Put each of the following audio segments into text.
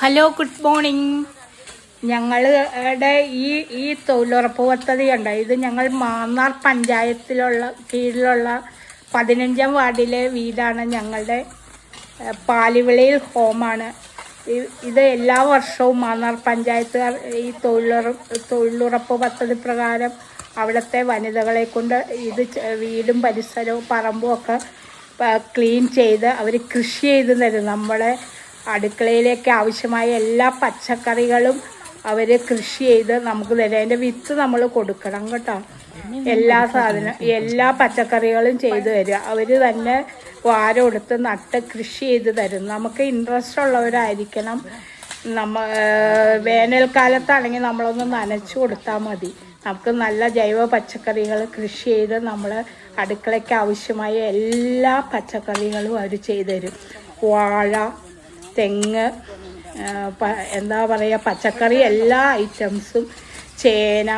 Hello, good morning. ഞങ്ങളുടെ ഈ തൊഴിലുറപ്പ് പദ്ധതി ഉണ്ട്. ഇത് ഞങ്ങൾ മാന്നാർ പഞ്ചായത്തിലുള്ള കീഴിലുള്ള 15-ാം വാർഡിലെ വീടാണ്. ഞങ്ങളുടെ പാലിവിളയിൽ ഹോമാണ്. ഇത് എല്ലാ വർഷവും മാന്നാർ പഞ്ചായത്തുകാർ ഈ തൊഴിലുറപ്പ് പദ്ധതി പ്രകാരം അവിടുത്തെ വനിതകളെ കൊണ്ട് ഇത് വീടും പരിസരവും പറമ്പും ഒക്കെ ക്ലീൻ ചെയ്ത് അവർ കൃഷി ചെയ്ത് തരും. നമ്മളെ അടുക്കളയിലേക്ക് ആവശ്യമായ എല്ലാ പച്ചക്കറികളും അവർ കൃഷി ചെയ്ത് നമുക്ക് തരും. അതിൻ്റെ വിത്ത് നമ്മൾ കൊടുക്കണം കേട്ടോ. എല്ലാ പച്ചക്കറികളും ചെയ്തു തരും. അവർ തന്നെ വാരം എടുത്ത് നട്ട് കൃഷി ചെയ്ത് തരും. നമുക്ക് ഇൻട്രസ്റ്റ് ഉള്ളവരായിരിക്കണം. വേനൽക്കാലത്താണെങ്കിൽ നമ്മളൊന്ന് നനച്ചു കൊടുത്താൽ മതി. നമുക്ക് നല്ല ജൈവ പച്ചക്കറികൾ കൃഷി ചെയ്ത് നമ്മൾ അടുക്കളയ്ക്ക് ആവശ്യമായ എല്ലാ പച്ചക്കറികളും അവർ ചെയ്തു തരും. വാഴ, തെങ്ങ്, എന്താ പറയുക, പച്ചക്കറി എല്ലാ ഐറ്റംസും, ചേന,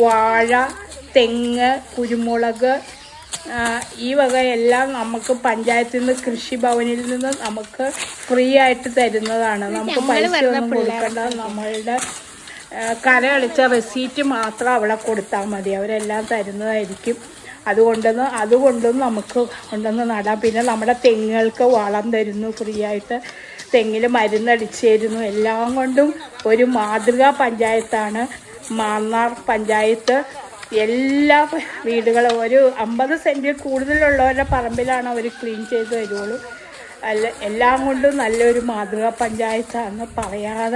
വാഴ, തെങ്ങ്, കുരുമുളക്, ഈ വകയെല്ലാം നമുക്ക് പഞ്ചായത്തിൽ നിന്ന് കൃഷിഭവനിൽ നിന്ന് നമുക്ക് ഫ്രീ ആയിട്ട് തരുന്നതാണ്. നമുക്ക് പൈസ ഒന്നും കൊടുക്കേണ്ട. നമ്മളുടെ കരയടിച്ച റെസീറ്റ് മാത്രം അവിടെ കൊടുത്താൽ മതി. അവരെല്ലാം തരുന്നതായിരിക്കും. അതുകൊണ്ടൊന്നും നമുക്ക് കൊണ്ടൊന്ന് നടാം. പിന്നെ നമ്മുടെ തെങ്ങുകൾക്ക് വളം തരുന്നു ഫ്രീ ആയിട്ട്. തെങ്ങിൽ മരുന്നടിച്ച് തരുന്നു. എല്ലാം കൊണ്ടും ഒരു മാതൃകാ പഞ്ചായത്താണ് മാന്നാർ പഞ്ചായത്ത്. എല്ലാ വീടുകളും ഒരു 50 സെൻറ്റിൽ കൂടുതലുള്ളവരുടെ പറമ്പിലാണ് അവർ ക്ലീൻ ചെയ്ത് തരുള്ളൂ. എല്ലാം കൊണ്ടും നല്ലൊരു മാതൃകാ പഞ്ചായത്താണ്. പറയാതെ